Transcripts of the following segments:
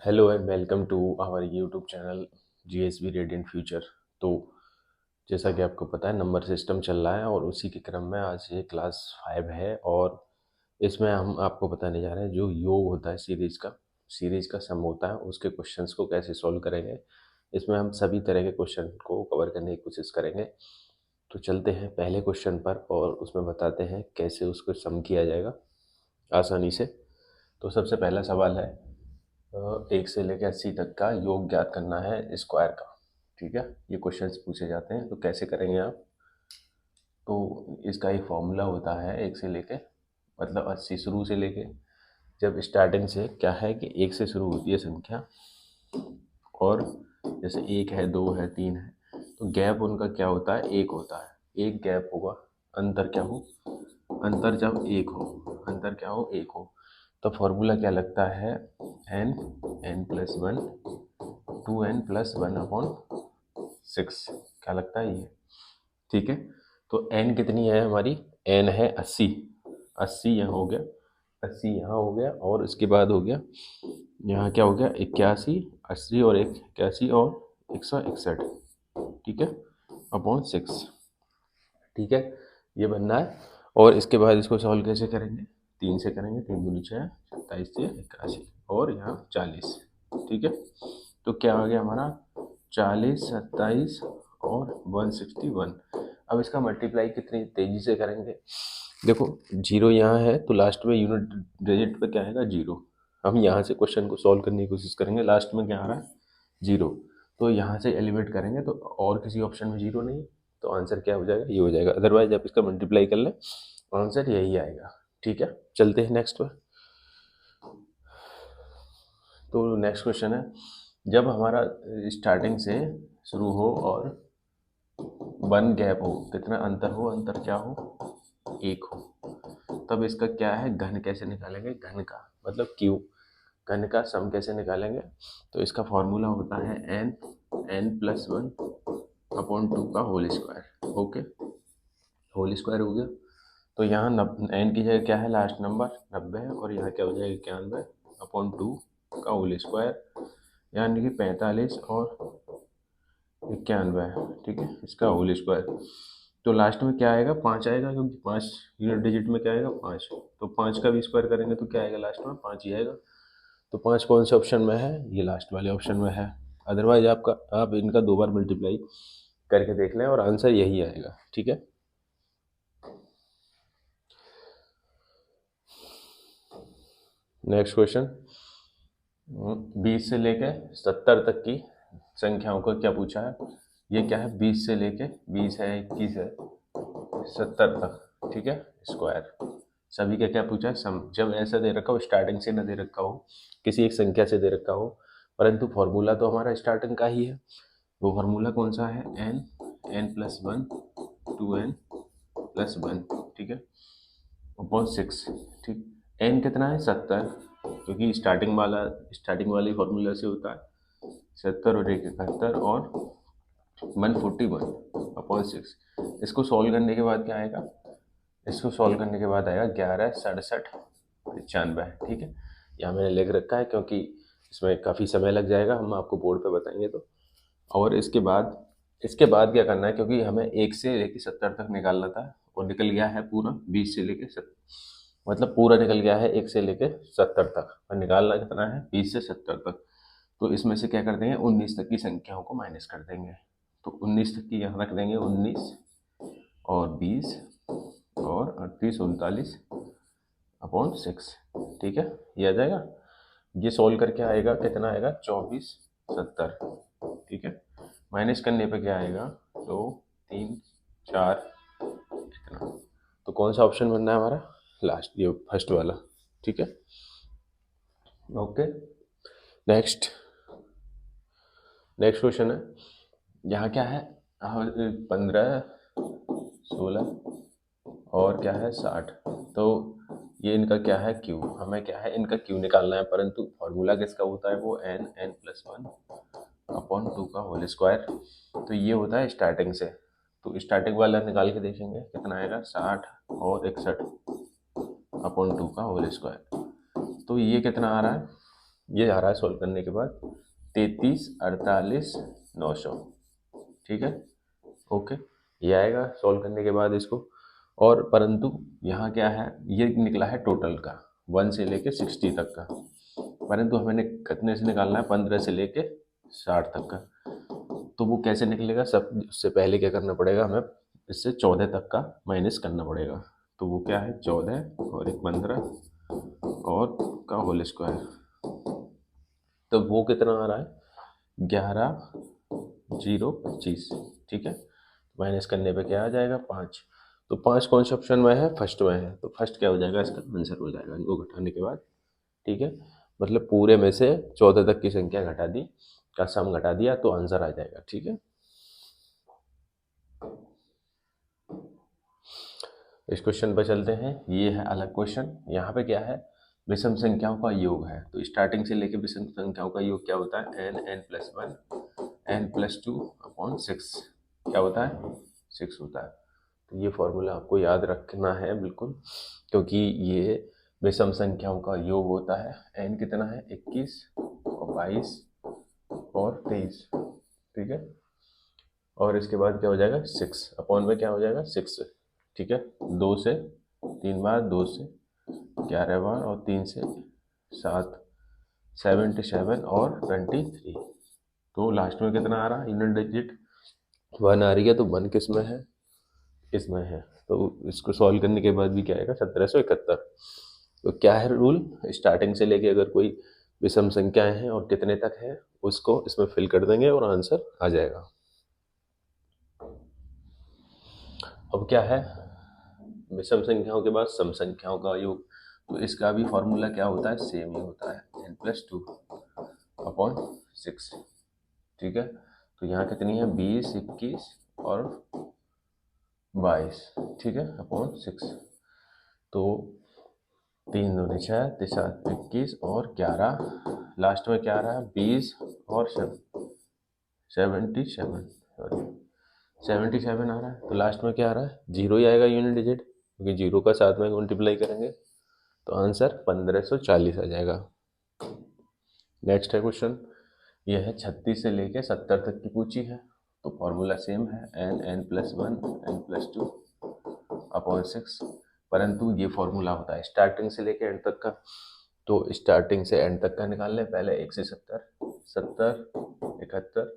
Hello and welcome to our YouTube channel GSB radiant future. तो जैसा कि आपको पता है नंबर सिस्टम चल रहा है और उसी के क्रम में आज ये क्लास 5 है और इसमें हम आपको बताने जा रहे हैं जो योग होता है सीरीज का सम होता है उसके क्वेश्चंस को कैसे सॉल्व करेंगे। इसमें हम सभी तरह के क्वेश्चन को कवर करने की कोशिश करेंगे। तो चलते हैं पहले क्वेश्चन पर और उसमें बताते हैं कैसे उसको सम किया जाएगा आसानी से। तो सबसे पहला सवाल है 1 से लेकर 80 तक का योग ज्ञात करना है स्क्वायर का। ठीक है, ये क्वेश्चंस पूछे जाते हैं। तो कैसे करेंगे आप? तो इसका एक फॉर्मूला होता है 1 से लेके मतलब 80 शुरू से लेके, जब स्टार्टिंग से क्या है कि 1 से शुरू होती है संख्या और जैसे 1 है 2 है 3 है तो गैप उनका क्या होता है? 1 होता है। एक गैप होगा, अंतर क्या हो? अंतर जब 1 हो, अंतर क्या हो? 1 हो। तो फॉर्मूला क्या लगता है? n प्लस 1 2n प्लस 1/6 क्या लगता है ये? ठीक है, तो n कितनी है हमारी? n है 80। 80 यहाँ हो गया, 80 यहाँ हो गया और उसके बाद हो गया यहाँ क्या हो गया? 81। 80 और 81 और 161, ठीक है, अपॉन 6। ठीक है, ये बनना है। और इसके बाद इसको सॉल्व कैसे करेंगे? 3 से करेंगे। 3 दूनी 6, 27 से 81 और यहाँ 40। ठीक है, तो क्या आ गया हमारा? 40, 27 और 161। अब इसका मल्टीप्लाई कितनी तेजी से करेंगे? देखो, जीरो यहाँ है तो लास्ट में यूनिट डिजिट पे क्या आएगा? जीरो। हम यहाँ से क्वेश्चन को सॉल्व करने की कोशिश करेंगे। लास्ट में क्या आ रहा है? जीरो। तो यहाँ से एलिमिनेट करेंगे तो और किसी ऑप्शन में जीरो नहीं, तो आंसर क्या हो जाएगा? ये हो जाएगा। अदरवाइज आप इसका मल्टीप्लाई कर लें, आंसर यही आएगा। ठीक है, चलते हैं नेक्स्ट पर। तो नेक्स्ट क्वेश्चन है, जब हमारा स्टार्टिंग से शुरू हो और 1 गैप हो, कितना अंतर हो? अंतर क्या हो? 1 हो। तब इसका क्या है? घन कैसे निकालेंगे? घन का मतलब क्यू, घन का सम कैसे निकालेंगे? तो इसका फॉर्मूला होता है n प्लस 1 अपॉन 2 का whole square. Okay, whole square हो गया। तो यहाँ n की जगह क्या है? लास्ट नंबर 90 है और यहाँ क्या हो जाएगा? 91 अपॉन 2 का होल स्क्वायर, यानी कि 45 और 91 है। ठीक है, इसका होल स्क्वायर। तो लास्ट में क्या आएगा? 5 आएगा, क्योंकि 5 यूनिट डिजिट में क्या आएगा? 5। तो 5 का भी स्क्वायर करेंगे तो क्या आएगा? लास्ट में 5 ही आएगा। तो 5 कौन से ऑप्शन में है? ये लास्ट वाले ऑप्शन में है। अदरवाइज आप इनका 2 बार मल्टीप्लाई करके देख लें और आंसर यही आएगा। ठीक है, नेक्स्ट क्वेश्चन। 20 से लेके 70 तक की संख्याओं को क्या पूछा है? ये क्या है? 20 से लेके 20 है, 21 है, 70 तक। ठीक है, स्क्वायर सभी का क्या पूछा है? सम। जब ऐसा दे रखा हो, स्टार्टिंग से ना दे रखा हो, किसी एक संख्या से दे रखा हो, परंतु फॉर्मूला तो हमारा स्टार्टिंग का ही है। वो फार्मूला कौन सा है? n plus 1 2n plus 1। ठीक है, अपॉन 6। ठीक, n कितना है? 70, क्योंकि स्टार्टिंग वाली फार्मूला से होता है 70 और 71 और 141 अपॉन 6। इसको सॉल्व करने के बाद क्या आएगा? इसको सॉल्व करने के बाद आएगा 11 67 95। ठीक है, यहाँ मैंने लिख रखा है क्योंकि इसमें काफ़ी समय लग जाएगा, हम आपको बोर्ड पे बताएंगे तो। और इसके बाद क्या करना है, क्योंकि हमें 1 से लेकर 70 तक निकालना था और निकल गया है पूरा। 20 से लेकर 70 मतलब पूरा निकल गया है 1 से लेकर 70 तक, और निकालना कितना है? 20 से 70 तक। तो इसमें से क्या कर देंगे? 19 तक की संख्याओं को माइनस कर देंगे। तो 19 तक की यहाँ रख देंगे, 19 और 20 और 38 39 अपॉन 6। ठीक है, ये आ जाएगा। ये सोल्व करके आएगा कितना आएगा? 24 70। ठीक है, माइनस करने पे क्या आएगा? 2 3 4 इतना। तो कौन सा ऑप्शन बनना है हमारा? लास्ट, ये फर्स्ट वाला। ठीक है, ओके। नेक्स्ट क्वेश्चन है, यहाँ क्या है? 15 16 और क्या है? 60। तो ये इनका क्या है? क्यू। हमें क्या है? इनका क्यू निकालना है, परंतु फॉर्मूला किसका होता है? वो n प्लस 1 अपॉन 2 का होल स्क्वायर। तो ये होता है स्टार्टिंग से। तो स्टार्टिंग वाला निकाल के देखेंगे कितना आएगा? 60 और 61 अपॉन 2 का होल स्क्वायर। तो ये कितना आ रहा है? ये आ रहा है सॉल्व करने के बाद 33, 48, 900। ठीक है, ओके, ये आएगा सॉल्व करने के बाद इसको। और परंतु यहाँ क्या है, ये निकला है टोटल का 1 से लेके 60 तक का, परंतु हमें कितने से निकालना है, 15 से लेके 60 तक का। तो वो कैसे निकलेगा, सब उससे पहले क्या करना पड़ेगा, हमें इससे 14 तक का माइनस करना पड़ेगा। तो वो क्या है, 14 और एक 15 और का होल स्क्वायर। तो वो कितना आ रहा है, 11,025। ठीक है, माइनस करने पे क्या आ जाएगा, 5। तो 5 कौन से ऑप्शन में है, फर्स्ट में है, तो फर्स्ट क्या हो जाएगा, इसका आंसर हो जाएगा इनको घटाने के बाद। ठीक है, मतलब पूरे में से 14 तक की संख्या घटा दी, का सम घटा दिया तो आंसर आ जाएगा। ठीक है, इस क्वेश्चन पे चलते हैं। ये है अलग क्वेश्चन। यहाँ पे क्या है, विषम संख्याओं का योग है। तो स्टार्टिंग से लेके विषम संख्याओं का योग क्या होता है, n+1 n+2 अपॉन 6 क्या होता है, 6 होता है। तो ये फॉर्मूला आपको याद रखना है बिल्कुल, क्योंकि ये विषम संख्याओं का योग होता है। n कितना है, 21 और 22 और 23। ठीक है, और इसके बाद क्या हो जाएगा, 6 अपॉन में क्या हो जाएगा, 6। ठीक है, 2 से 3 बार, 2 से 11 बार और 3 से 7, 77 और 23। तो लास्ट में कितना आ रहा है, यूनिट डिजिट 1 आ रही है। तो 1 किस में है, इसमें है। तो इसको सॉल्व करने के बाद भी क्या आएगा, 1771। तो क्या है रूल, स्टार्टिंग से लेके अगर कोई विषम संख्याएं हैं और कितने तक है उसको इसमें फिल कर देंगे और आंसर आ जाएगा। अब क्या है, विषम संख्याओं के बाद सम संख्याओं का योग। तो इसका भी फॉर्मूला क्या होता है, सेम ही होता है, n+2 अपॉन 6। ठीक है, तो यहाँ कितनी है, 20, 21 और 22। ठीक है, अपॉन 6। तो 3 दूनी 6, 3 7 21 और 11, लास्ट में क्या आ रहा है, 20 और 77, सॉरी 77 आ रहा है। तो लास्ट में क्या आ रहा है, 0 ही आएगा यूनिट डिजिट, क्योंकि 0 का साथ में मल्टीप्लाई करेंगे तो आंसर 1540 आ जाएगा। नेक्स्ट है क्वेश्चन, यह है 36 से लेके 70 तक की पूछी है। तो फॉर्मूला सेम है, n+1 n+2 अपॉन 6, परंतु ये फॉर्मूला होता है स्टार्टिंग से लेके एंड तक का। तो स्टार्टिंग से एंड तक का निकाल लें, पहले 1 से 70, 70, 71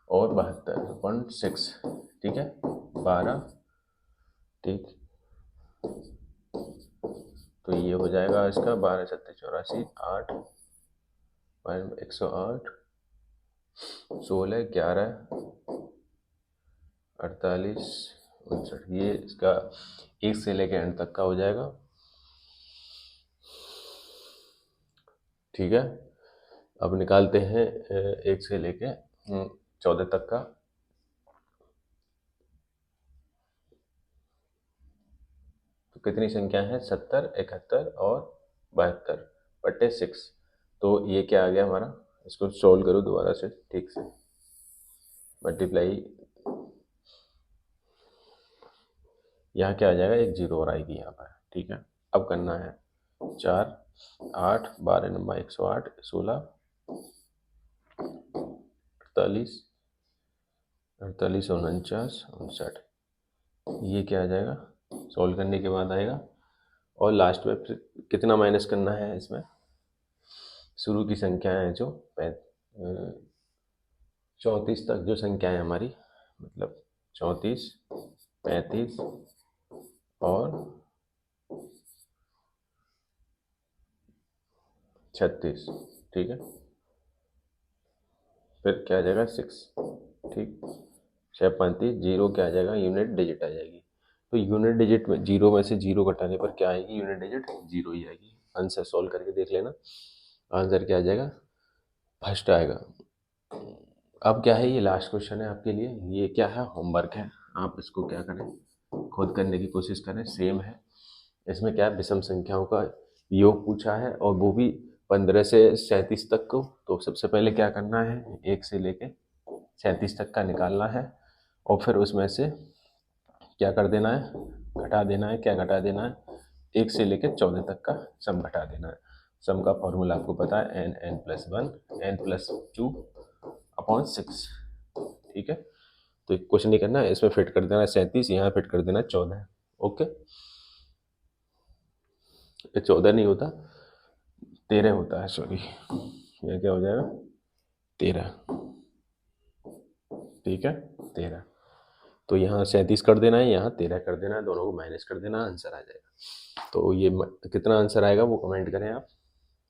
और 72 अपॉन 6। ठीक है, 12। ठीक, तो ये हो जाएगा इसका 12 7 84, 8 108, 16 11 48 59। ये इसका 1 से लेके एंड तक का हो जाएगा। ठीक है, अब निकालते हैं 1 से लेके 14 तक का। तो कितनी संख्या है, 70, 71 और 72 बटे 6। तो ये क्या आ गया हमारा, इसको सॉल्व करो दोबारा से ठीक से, मल्टीप्लाई, यहाँ क्या आ जाएगा, एक 0 और आएगी यहाँ पर। ठीक है, अब करना है 4, 8, 12 नंबर 108, 16, 48, 48 49 59। ये क्या आ जाएगा, सॉल्व करने के बाद आएगा। और लास्ट में फिर कितना माइनस करना है, इसमें शुरू की संख्याएं हैं जो 34 तक जो संख्याएं हमारी, मतलब 34, 35 और 36। ठीक है, फिर क्या आ जाएगा 6। ठीक, 6 जीरो क्या आ जाएगा, यूनिट डिजिट आ जाएगी। तो यूनिट डिजिट में 0 में से 0 घटाने पर क्या आएगी, यूनिट डिजिट 0 ही आएगी। आंसर सॉल्व करके देख लेना, आंसर क्या आ जाएगा, फर्स्ट आएगा। अब क्या है, ये लास्ट क्वेश्चन है आपके लिए। ये क्या है, होमवर्क है, आप इसको क्या करें, खुद करने की कोशिश करें। सेम है, इसमें क्या है, विषम संख्याओं का योग पूछा है और वो भी 15 से 37 तक को। तो सबसे पहले क्या करना है, 1 से लेके 37 तक का निकालना है और फिर उसमें से क्या कर देना है, घटा देना है। क्या घटा देना है, 1 से लेके 14 तक का सब घटा देना है। सम का फॉर्मूला आपको पता है, n प्लस 1 n+2/6। ठीक है, तो एक क्वेश्चन नहीं करना है, इसमें फिट कर देना 37, यहाँ फिट कर देना 14। ओके, ये 14 नहीं होता, 13 होता है, सॉरी, यह क्या हो जाएगा 13। ठीक है, 13, तो यहाँ 37 कर देना है, यहाँ 13 कर देना है, दोनों को माइनस कर देना, आंसर आ जाएगा। तो ये कितना आंसर आएगा वो कमेंट करें आप।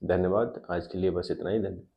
धन्यवाद, आज के लिए बस इतना ही, धन्यवाद।